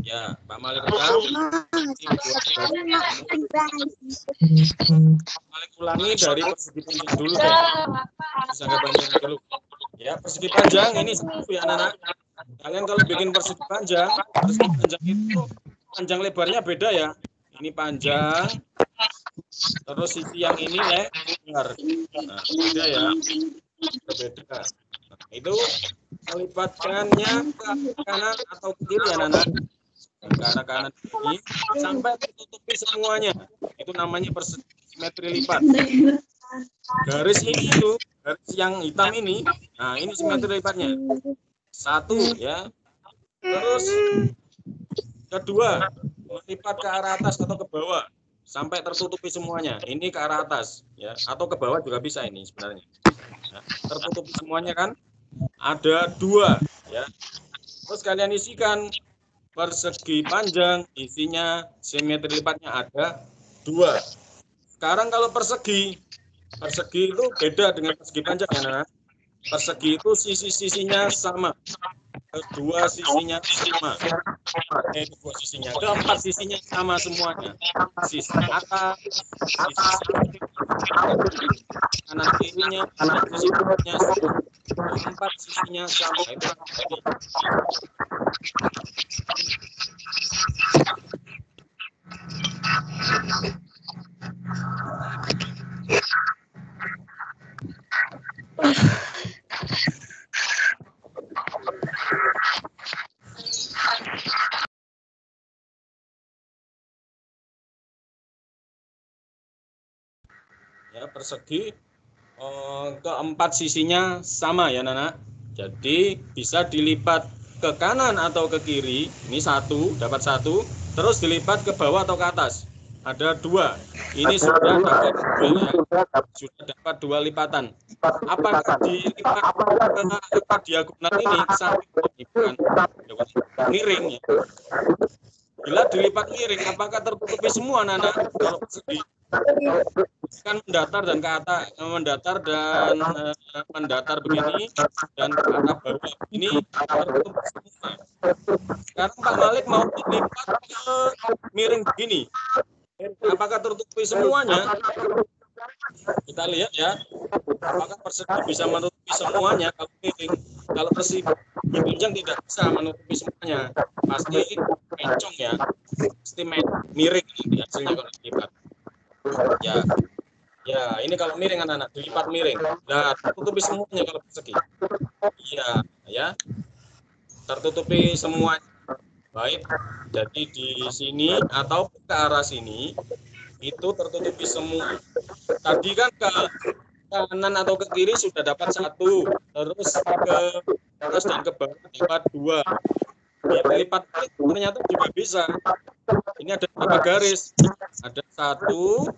Ya, Pak Malik rekam. Malik ulangi dari persegi panjang dulu deh. Persegi panjang dulu. Ya, persegi panjang ini satu ya anak-anak. Kalian kalau bikin persegi panjang itu panjang lebarnya beda ya. Ini panjang, terus sisi yang ini lebar. Nah, beda ya. Berbeda. Nah, itu melipatkannya ke kanan atau ke kiri anak-anak. Ke arah kanan ini sampai tertutupi semuanya. Itu namanya persegi simetri lipat. Garis ini itu, garis yang hitam ini, nah ini simetri lipatnya. Satu ya. Terus kedua, melipat ke arah atas atau ke bawah sampai tertutupi semuanya. Ini ke arah atas ya, atau ke bawah juga bisa ini sebenarnya. Nah, tertutupi semuanya kan? Ada dua ya. Terus kalian isikan persegi panjang, isinya simetri lipatnya ada dua. Sekarang kalau persegi itu beda dengan persegi panjang ya, nah. Persegi itu sisi-sisinya sama, kedua sisinya sama, kedua sisinya, keempat sisinya sama semuanya. Sisi atas, sisi kanan kirinya, sisinya, keempat sisinya sama. Itu ya, persegi keempat sisinya sama ya Nana. Jadi bisa dilipat ke kanan atau ke kiri. Ini satu, dapat satu. Terus dilipat ke bawah atau ke atas. Ada dua. Ini sudah dapat dua, ya. Sudah dapat dua lipatan. Apakah dilipat ke diagonal ini bukan miring ya. Bila dilipat miring, apakah tertutupi semua Nana? Kalau persegi kan mendatar dan ke atas, mendatar begini dan ke arah bawah ini tertutup semua. Sekarang Pak Malik mau dilipat ke miring begini, apakah tertutupi semuanya? Kita lihat ya, apakah persegi bisa menutupi semuanya kalau miring. Kalau persegi panjang tidak bisa menutupi semuanya, pasti mencong ya, pasti miring hasilnya kalau dilipat. Ya, ini kalau miring anak-anak dilipat miring. Nah, tertutupi semuanya kalau persegi. Iya, ya. Tertutupi semuanya. Baik. Jadi di sini atau ke arah sini itu tertutupi semua. Tadi kan ke kanan atau ke kiri sudah dapat satu, terus ke atas dan ke bawah dapat dua. Biar dilipat ternyata juga bisa. Ini ada berapa garis? Ada satu,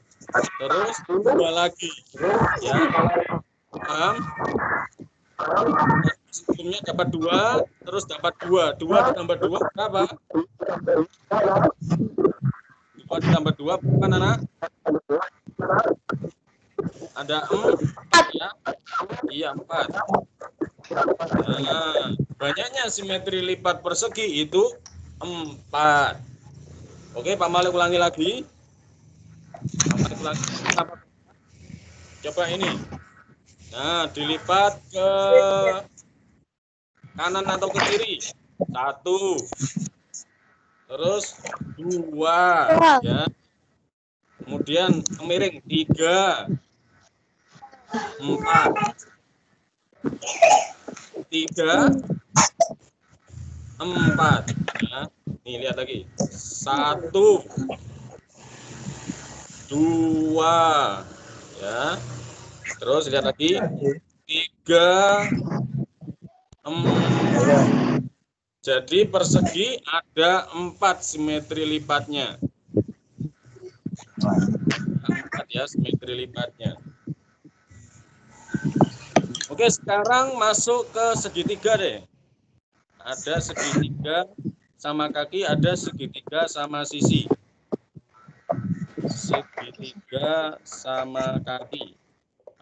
terus dua lagi. Ya, paham? Sebelumnya dapat dua, terus dapat dua. Dua ditambah dua berapa? Dua ditambah dua bukan anak? Ada empat ya? Iya, empat. Nah, banyaknya simetri lipat persegi itu 4. Oke, Pak Malik ulangi lagi. Pak Malik ulangi. Coba ini. Nah, dilipat ke kanan atau ke kiri. 1. Terus 2, ya. Kemudian miring 3. 4. 3, 4 ya. Nih lihat lagi 1, 2 ya, terus lihat lagi 3, 4. Jadi persegi ada 4 simetri lipatnya. 4 ya simetri lipatnya. Oke, sekarang masuk ke segitiga deh. Ada segitiga sama kaki, ada segitiga sama sisi. Segitiga sama kaki.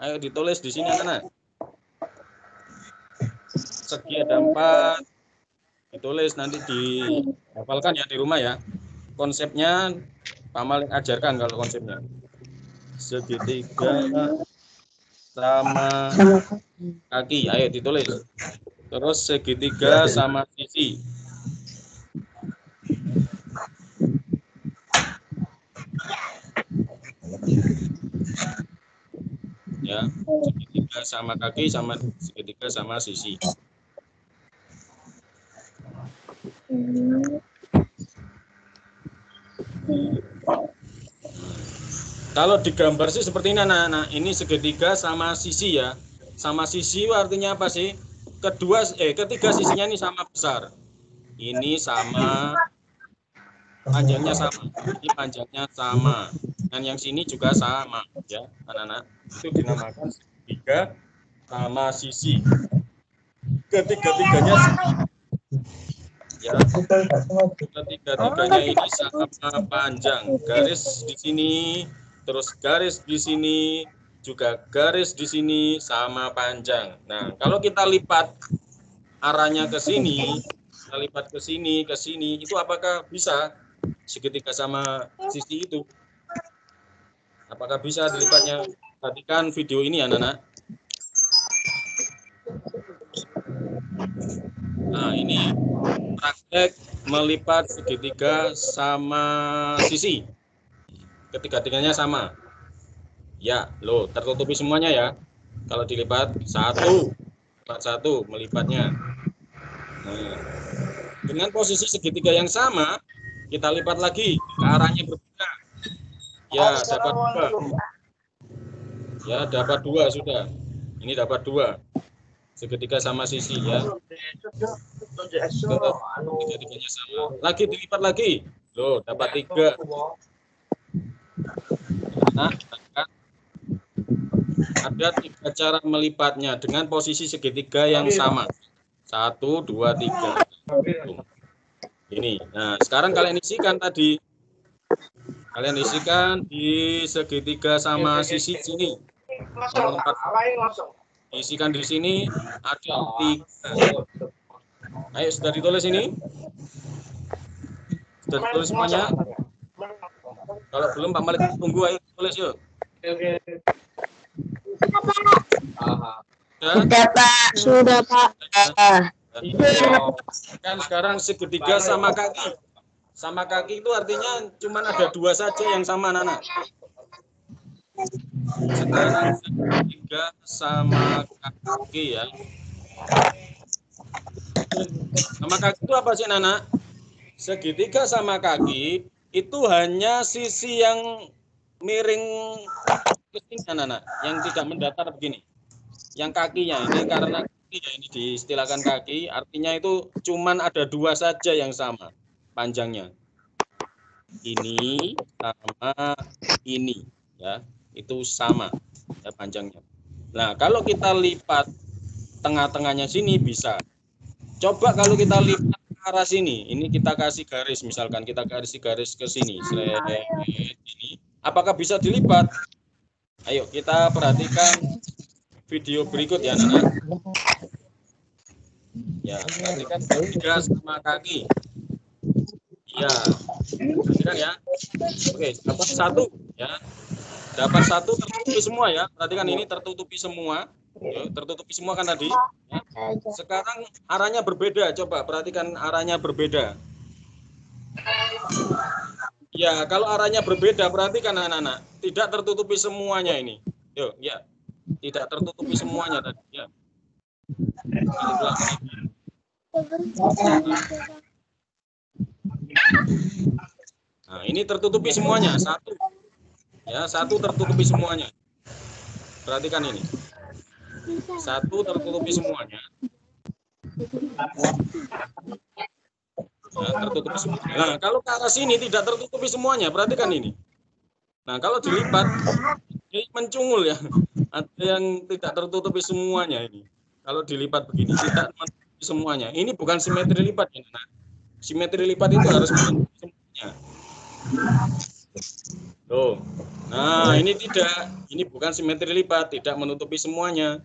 Ayo ditulis di sini anak-anak. Segi ada 4. Ditulis nanti dihafalkan ya di rumah ya. Konsepnya Pak Malik ajarkan kalau konsepnya. Segitiga sama kaki. Ayo ditulis. Terus segitiga sama sisi. Ya, segitiga sama kaki sama segitiga sama sisi. Kalau digambar sih seperti ini anak-anak. Ini segitiga sama sisi ya. Sama sisi artinya apa sih? Ketiga sisinya ini sama besar. Ini sama, panjangnya sama. Ini panjangnya sama. Dan yang sini juga sama ya, anak-anak. Itu dinamakan segitiga sama sisi. Ketiga-tiganya ya. Ketiga-tiganya ini sama panjang. Garis di sini, terus garis di sini, juga garis di sini sama panjang. Nah, kalau kita lipat arahnya ke sini, kita lipat ke sini, itu apakah bisa segitiga sama sisi itu? Apakah bisa dilipatnya? Perhatikan video ini anak-anak. Nah, ini praktek melipat segitiga sama sisi. Ketiga-tiganya sama. Ya, loh, tertutupi semuanya ya. Kalau dilipat satu melipatnya. Nah, dengan posisi segitiga yang sama, kita lipat lagi ke arahnya berbeda. Ya, dapat 2. Ya, dapat 2 sudah. Ini dapat 2. Segitiga sama sisi ya. Tiga-tiganya sama. Lagi dilipat lagi. Loh, dapat 3. Nah, ada 3 cara melipatnya dengan posisi segitiga yang sama. 1, 2, 3. Ini. Nah, sekarang kalian isikan tadi. Kalian isikan di segitiga sama sisi sini. Isikan di sini ada 3. Ayo, sudah ditulis ini? Sudah ditulis semuanya? Kalau belum, Pak Malik tunggu, ayo tulis yuk. Sudah Pak, sudah Pak. Kan sekarang segitiga sama kaki. Sama kaki itu artinya cuma ada 2 saja yang sama, anak-anak. Sekarang segitiga sama kaki ya. Sama kaki itu apa sih, anak-anak? Segitiga sama kaki itu hanya sisi yang miring ke sini, anak-anak, yang tidak mendatar begini. Yang kakinya ini karena kaki ya, ini diistilahkan kaki, artinya itu cuman ada 2 saja yang sama panjangnya. Ini sama ini ya, itu sama ya panjangnya. Nah, kalau kita lipat tengah-tengahnya sini bisa. Coba kalau kita lipat ke arah sini, ini kita kasih garis, misalkan kita kasih garis ke sini, ini, apakah bisa dilipat? Ayo kita perhatikan video berikut ya, anak-anak. Ya, perhatikan segitiga sama kaki. Ya, perhatikan ya. Oke, dapat 1 ya. Dapat 1 tertutupi semua ya. Perhatikan ini tertutupi semua. Ya, tertutupi semua kan tadi. Ya. Sekarang arahnya berbeda. Coba perhatikan arahnya berbeda. Ya, kalau arahnya berbeda perhatikan anak-anak. Tidak tertutupi semuanya ini. Yuk, ya. Tidak tertutupi semuanya tadi ya. Nah, ini tertutupi semuanya. 1. Ya, 1 tertutupi semuanya. Perhatikan ini. 1 tertutupi semuanya. Nah, tertutupi semuanya. Nah, kalau ke arah sini tidak tertutupi semuanya, perhatikan ini. Nah, kalau dilipat, ini mencungul ya. Ada yang tidak tertutupi semuanya ini. Kalau dilipat begini, tidak tertutupi semuanya. Ini bukan simetri lipat ya. Nah, simetri lipat itu harus menutupi semuanya. Tuh. Nah, ini tidak. Ini bukan simetri lipat, tidak menutupi semuanya.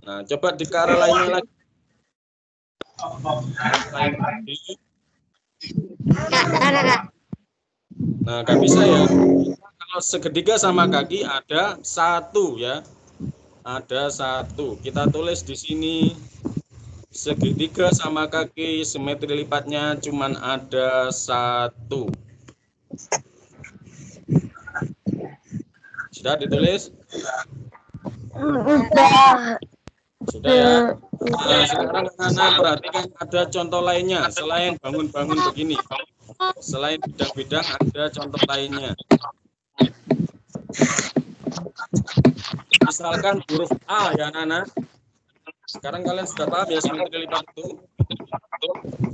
Nah, coba di ke arah lainnya lagi. Nah, nggak bisa ya. Kalau segitiga sama kaki ada satu ya. Ada satu. Kita tulis di sini segitiga sama kaki simetri lipatnya cuman ada satu. Sudah ditulis? Sudah ya. Nah, sekarang anak-anak perhatikan ada contoh lainnya selain bangun-bangun begini. Selain bidang-bidang ada contoh lainnya. Misalkan huruf A ya anak-anak. Sekarang kalian sudah paham ya simetri lipat itu.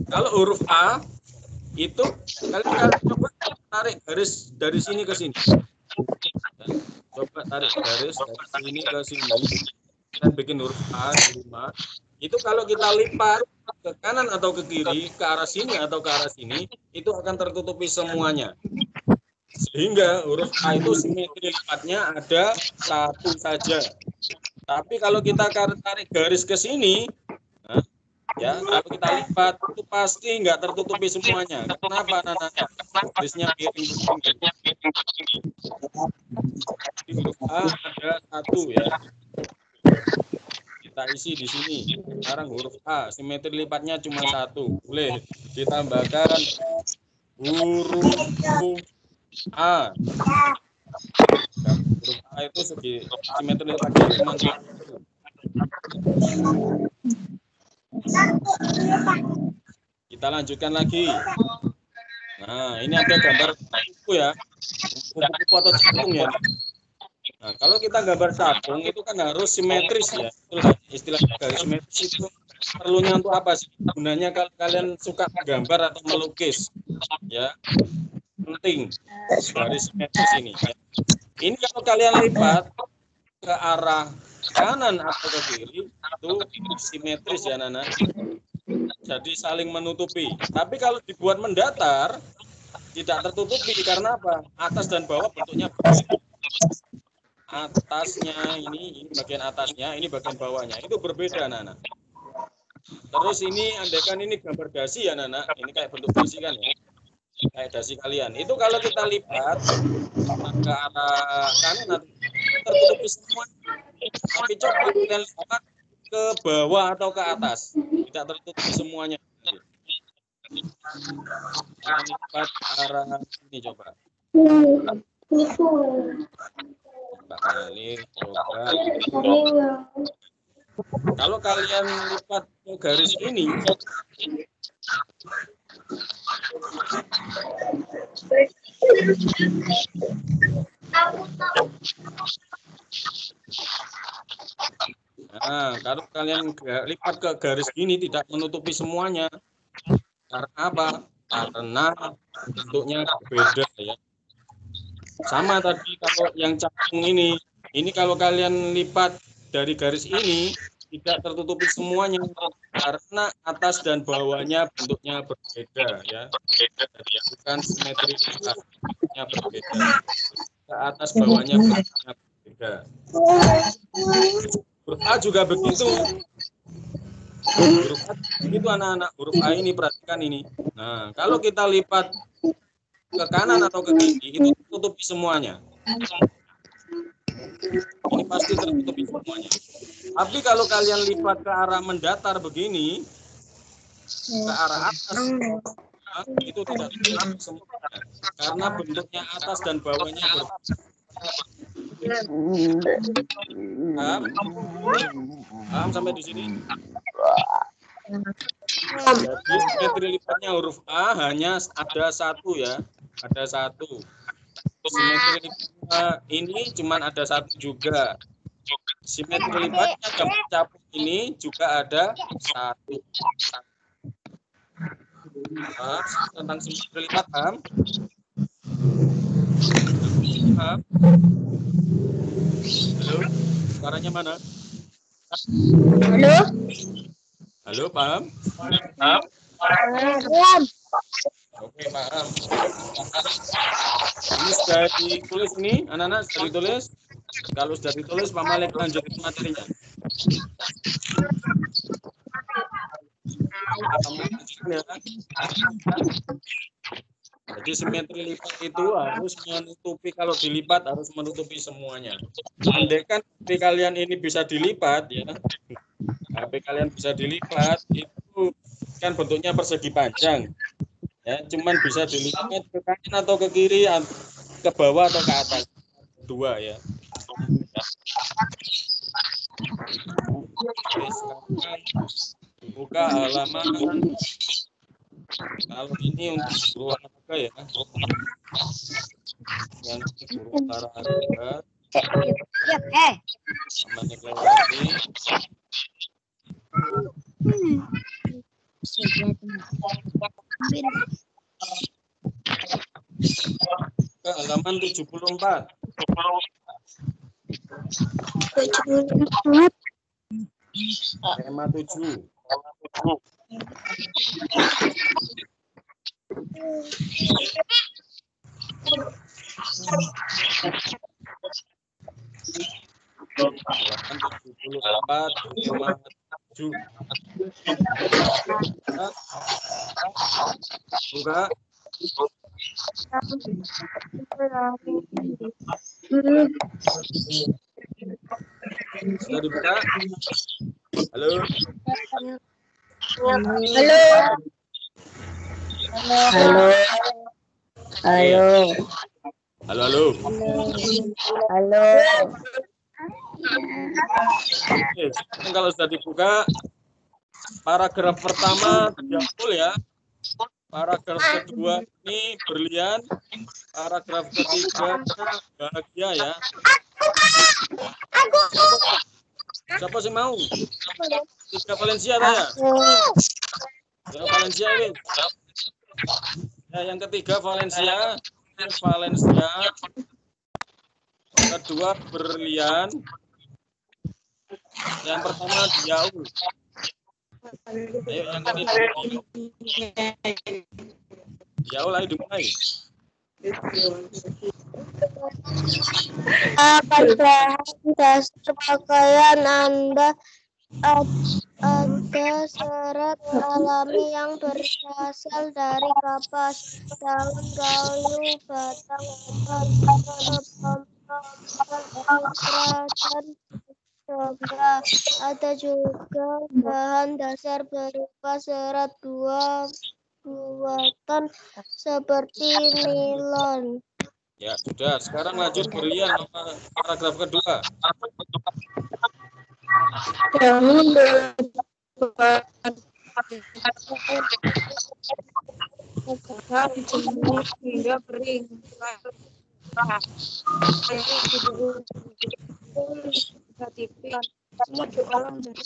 Kalau huruf A itu kalian coba tarik garis dari sini ke sini. Coba tarik garis dari sini ke sini. Dan bikin huruf A di rumah. Itu kalau kita lipat ke kanan atau ke kiri, ke arah sini atau ke arah sini, itu akan tertutupi semuanya. Sehingga huruf A itu simetri lipatnya ada satu saja. Tapi kalau kita tarik garis ke sini, nah, ya kalau kita lipat itu pasti nggak tertutupi semuanya. Kenapa, Nana? Garisnya miring begini. Di huruf A ada satu ya. Kita isi di sini. Sekarang huruf A, simetri lipatnya cuma satu. Boleh ditambahkan huruf A. Dan huruf A itu simetri lipatnya cuma satu. Kita lanjutkan lagi. Nah, ini ada gambar buku ya. Buku atau capung ya. Nah, kalau kita gambar capung itu kan harus simetris ya. Itulah istilah garis simetris itu perlunya untuk apa sih? Gunanya kalau kalian suka menggambar atau melukis, ya penting garis simetris ini. Ya. Ini kalau kalian lipat ke arah kanan atau ke kiri itu simetris ya Nana. Jadi saling menutupi. Tapi kalau dibuat mendatar tidak tertutupi karena apa? Atas dan bawah bentuknya berbeda. Atasnya ini bagian atasnya, ini bagian bawahnya. Itu berbeda, Nana. Terus ini andaikan ini gambar dasi ya, Nana. Ini kayak bentuk dasi kan ya. Kayak dasi kalian. Itu kalau kita lipat ke arah kanan tertutupi semua. Tapi coba kalian lipat ke bawah atau ke atas. Tidak tertutupi semuanya. Kalian lipat ke arah ini coba. Coba. Kalau kalian lipat ke garis ini, nah, kalau kalian lipat ke garis ini tidak menutupi semuanya. Karena apa? Karena bentuknya berbeda ya. Sama tadi kalau yang capung ini kalau kalian lipat dari garis ini tidak tertutupi semuanya karena atas dan bawahnya bentuknya berbeda ya. Jadi bukan simetri, bentuknya berbeda. Ke atas bawahnya bentuknya berbeda. Huruf A juga begitu. Huruf A itu anak-anak, huruf A ini perhatikan ini. Nah, kalau kita lipat ke kanan atau ke kiri itu tertutupi semuanya. Ini pasti tertutupi semuanya. Tapi kalau kalian lipat ke arah mendatar begini, ke arah atas, itu tidak tertutupi semuanya. Karena bentuknya atas dan bawahnya berbeda. Paham sampai di sini? Jadi simetri lipatnya huruf A hanya ada satu ya. Ada satu. Simetri lipatnya ini cuma ada satu juga. Simetri lipatnya gambar capung ini juga ada satu. Paham tentang simetri lipat? Paham? Paham? Halo? Suaranya mana? Halo? Halo, paham? Paham. Oke, paham. Ini sudah ditulis ini, anak-anak sudah ditulis. Kalau sudah ditulis, Pak Malik lanjutin materinya. Kamu lanjutkan ya. Jadi simetri lipat itu harus menutupi, kalau dilipat harus menutupi semuanya. Andaikan HP kalian ini bisa dilipat ya, HP kalian bisa dilipat itu kan bentuknya persegi panjang ya, cuman bisa dilipat ke kanan atau ke kiri, ke bawah atau ke atas, dua ya. Oke, sekarang buka halaman, kalau ini untuk guru olahraga ya, yang guru olahraga menikmati ke halaman 74. 74. Tema 7. Halaman 74 tema 7. Buka. Sudah dibuka? Halo. Halo. Halo. Halo. Halo. Halo. Oke, kalau sudah dibuka, paragraf pertama Jambul ya. Paragraf kedua ini berlian. Paragraf ketiga bahagia ya. Siapa sih mau? Tiga Valencia ya. Ya, Valencia ini. Ya, yang ketiga Valencia. Valencia. Kedua berlian. Yang pertama Diau. Ayo yang ini Diau lagi dimulai. Pada dasar pakaian Anda ada serat alami yang berasal dari kapas, daun, kayu, batang, dan coba. Ada juga bahan dasar berupa serat buatan seperti nilon. Ya sudah, sekarang lanjut berlian paragraf kedua. Jangan hingga kering. Semua jualan dari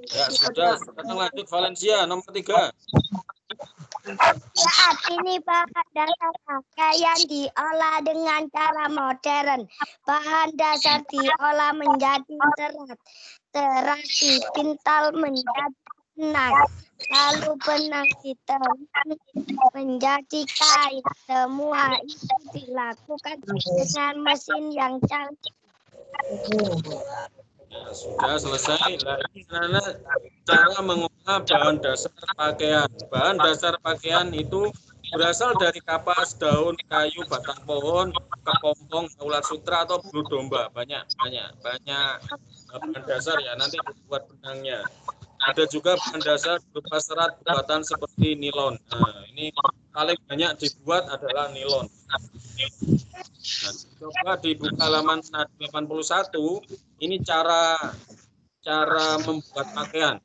Ya sudah, sekarang lanjut Valencia nomor 3. Saat ini bahan dasar pakaian diolah dengan cara modern. Bahan dasar diolah menjadi serat. Serat dipintal menjadi benang. Lalu benang ditelan menjadi kain. Semua itu dilakukan dengan mesin yang canggih. Ya, sudah selesai. Nah, ini anak cara mengolah bahan dasar pakaian. Bahan dasar pakaian itu berasal dari kapas, daun, kayu, batang pohon, kepompong, ulat sutra atau bulu domba. Banyak bahan dasar ya. Nanti dibuat benangnya. Ada juga bahan dasar berupa serat buatan seperti nilon. Nah, ini paling banyak dibuat adalah nilon. Nah, coba dibuka halaman 81. Ini cara membuat pakaian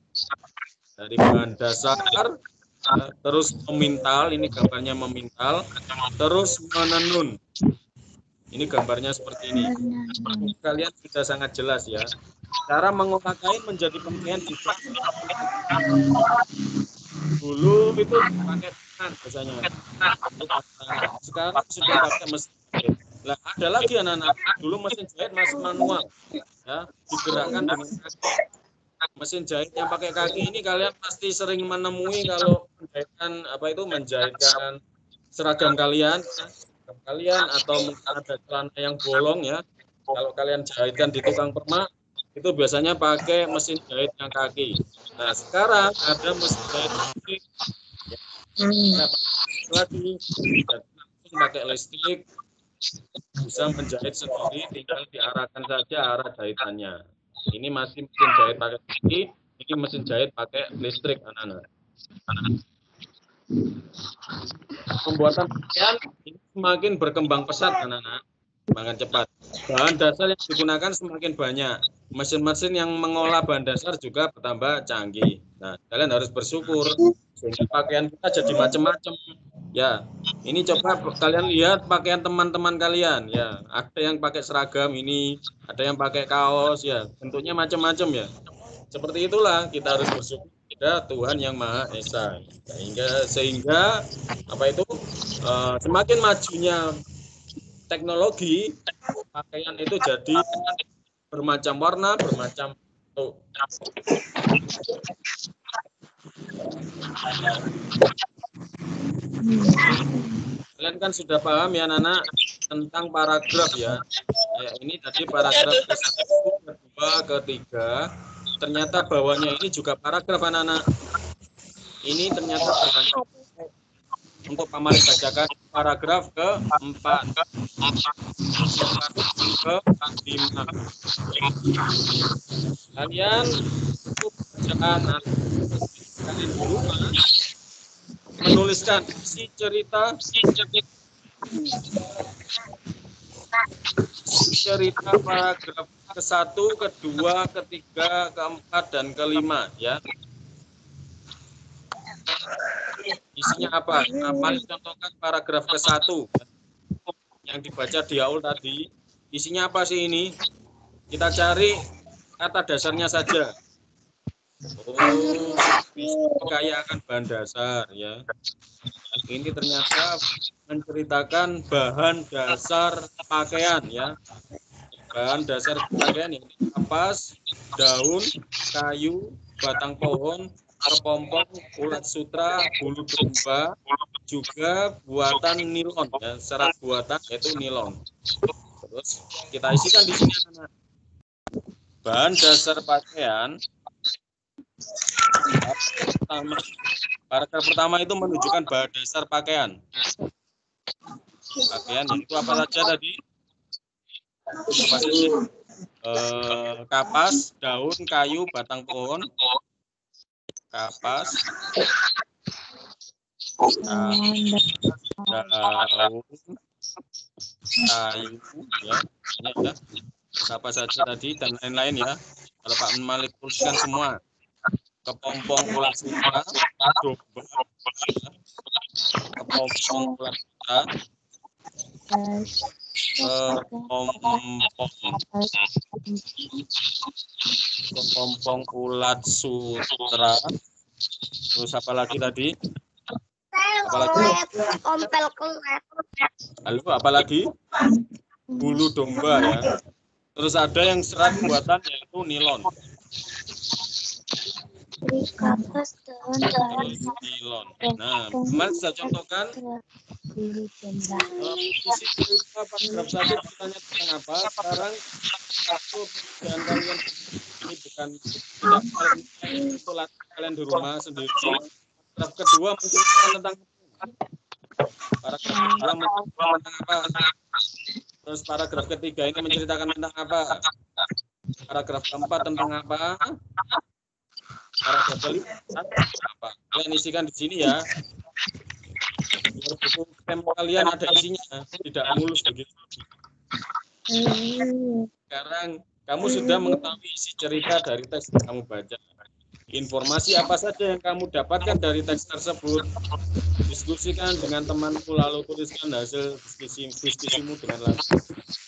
dari bahan dasar, terus memintal. Ini gambarnya memintal, terus menenun. Ini gambarnya seperti ini. Kalian sudah sangat jelas ya. Cara mengolah kain menjadi pakaian juga. Dulu itu pakai biasanya. Sekarang sudah pakai mesin jahit. Nah, ada lagi anak-anak, dulu mesin jahit masih manual, ya, digerakkan dengan kaki. Mesin jahit yang pakai kaki ini kalian pasti sering menemui kalau menjahitkan seragam kalian atau mungkin ada celana yang bolong ya. Kalau kalian jahitkan di tukang permak itu biasanya pakai mesin jahit yang kaki. Nah, sekarang ada mesin jahit listrik. Ya, lagi langsung pakai listrik, bisa menjahit sendiri, tinggal diarahkan saja arah jahitannya. Ini masih mesin jahit pakai kaki, ini mesin jahit pakai listrik, anak-anak. Pembuatan pakaian ini semakin berkembang pesat, anak-anak, semakin cepat. Bahan dasar yang digunakan semakin banyak. Mesin-mesin yang mengolah bahan dasar juga bertambah canggih. Nah, kalian harus bersyukur sehingga pakaian kita jadi macam-macam. Ya, ini coba kalian lihat pakaian teman-teman kalian. Ya, ada yang pakai seragam ini, ada yang pakai kaos. Ya, bentuknya macam-macam ya. Seperti itulah kita harus bersyukur kepada Tuhan yang Maha Esa. Sehingga semakin majunya teknologi, pakaian itu jadi bermacam warna, bermacam bentuk. Kalian kan sudah paham ya anak-anak tentang paragraf ya. Ini tadi paragraf ke-1, ke-2, ke-3. Ternyata bawahnya ini juga paragraf anak-anak. Ini ternyata paragraf. Untuk Pamali bacakan paragraf ke-4. Ke-5. Kalian untuk bacaan kalian di rumah menuliskan isi cerita paragraf ke-1, ke-2, ke-3, ke-4, dan ke-5 ya. Isinya apa? Amal contohkan paragraf ke-1 yang dibaca di awal tadi. Isinya apa sih ini? Kita cari kata dasarnya saja. Kaya akan bahan dasar ya. Ini ternyata menceritakan bahan dasar pakaian ya. Bahan dasar pakaian ini kapas, daun, kayu, batang pohon, kepompong, ulat sutra, bulu domba, juga buatan nilon ya, serat buatan yaitu nilon. Terus kita isikan di sini anak-anak. Bahan dasar pakaian. Paragraf pertama itu menunjukkan bahan dasar pakaian. Pakaian itu apa saja tadi? Apa saja? Kapas, daun, kayu, batang pohon. Kapas, daun, kayu, ya, ini ya. Apa saja tadi dan lain-lain ya. Kalau Pak Malik tuliskan semua. Kepompong ulat sutra, domba, kepompong ulat sutra, kepompong ulat sutra. Terus apa lagi tadi? Ompel kelet. Lalu apa lagi? Bulu domba ya. Terus ada yang serat buatan yaitu nilon. Kapas, daun, nilon. Nah, kemarin saya contohkan isi cerita paragraf 1 bertanya tentang apa. Sekarang waktu pekerjaan kalian ini bukan itu kalian di rumah sendiri. Paragraf kedua menceritakan tentang paragraf kedua menceritakan tentang apa. Terus paragraf ketiga ini menceritakan tentang apa. Paragraf keempat tentang apa. Paragraf kelima apa? Kalian isikan di sini ya. Biar buku tema kalian ada isinya, tidak mulus begitu. Sekarang kamu sudah mengetahui isi cerita dari teks yang kamu baca. Informasi apa saja yang kamu dapatkan dari teks tersebut, diskusikan dengan temanmu lalu tuliskan hasil diskusimu dengan langsung.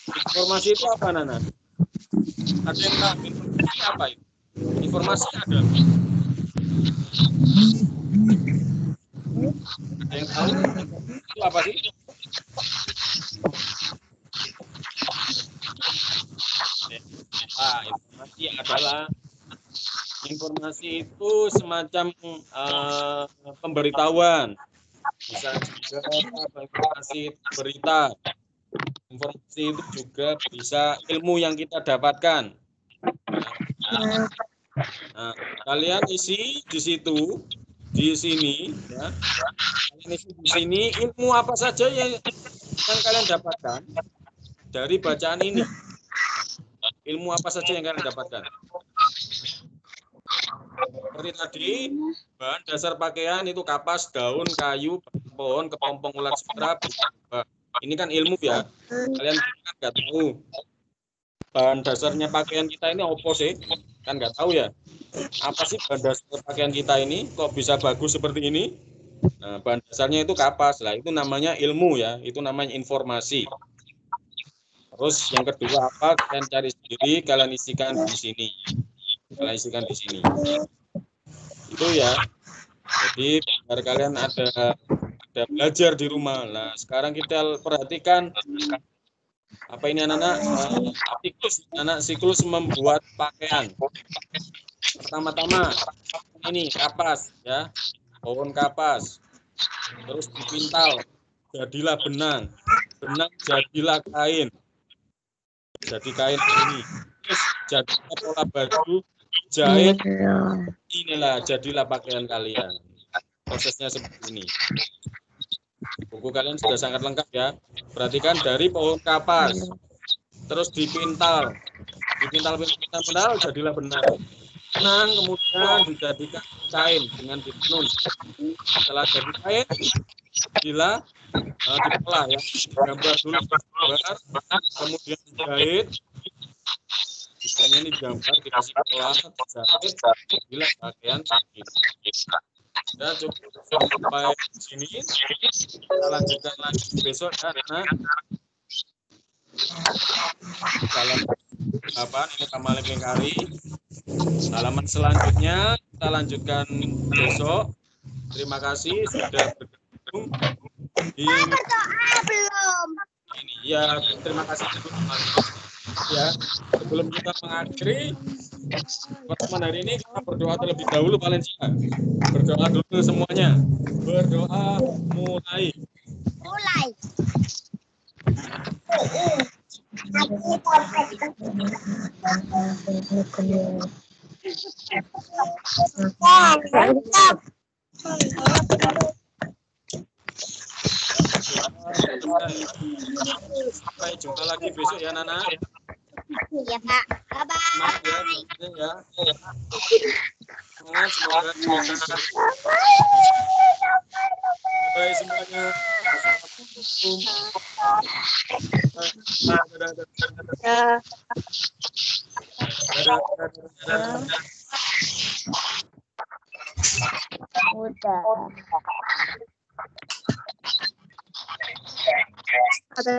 Informasi itu apa, Nana? Ada yang tahu informasi apa itu? Informasi ada. Ada yang tahu itu apa sih? Informasi itu semacam pemberitahuan, bisa juga informasi berita. Informasi itu juga bisa ilmu yang kita dapatkan. Nah, kalian isi di situ, di sini, ya. Kalian isi di sini ilmu apa saja yang kalian dapatkan dari bacaan ini. Ilmu apa saja yang kalian dapatkan? Seperti tadi, bahan dasar pakaian itu kapas, daun, kayu, pohon, kepompong, ulat sutra. Ini kan ilmu ya. Kalian kan nggak tahu bahan dasarnya pakaian kita ini apa sih? Kan nggak tahu ya. Apa sih bahan dasar pakaian kita ini? Kok bisa bagus seperti ini? Nah, bahan dasarnya itu kapas. Lah, itu namanya ilmu ya. Itu namanya informasi. Terus yang kedua apa? Kalian cari sendiri, kalian isikan di sini. Kalian isikan di sini. Itu ya. Jadi biar kalian ada belajar di rumah. Nah, sekarang kita perhatikan apa ini anak-anak siklus membuat pakaian. Pertama-tama ini kapas ya. Pohon kapas. Terus dipintal. Jadilah benang. Benang jadilah kain. Jadi kain ini. Terus jadilah pola baju, jahit, inilah jadilah pakaian kalian. Prosesnya seperti ini. Buku kalian sudah sangat lengkap ya. Perhatikan dari pohon kapas, terus dipintal, jadilah benang. Benang kemudian dijadikan kain dengan ditenun. Setelah jadi kain, jadilah dipola ya, gambar dulu, kemudian dijahit. Misalnya ini gambar dikasih pola, dijahit, jadilah pakaian ya. Cukup sampai sini, kita lanjutkan lagi besok ya, anak. Halaman 8 ini Kamalek Lingkari. Halaman selanjutnya kita lanjutkan besok. Terima kasih sudah bergabung di belum. ini ya. Terima kasih ya. Sebelum kita mengakhiri pertemuan hari ini, kita berdoa terlebih dahulu Valencia. Berdoa dulu semuanya. Berdoa mulai. Sampai jumpa lagi besok ya Nana. Iya Pak. Bye-bye. Ya. Semoga bye semuanya. Udah. Ada.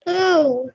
Oh.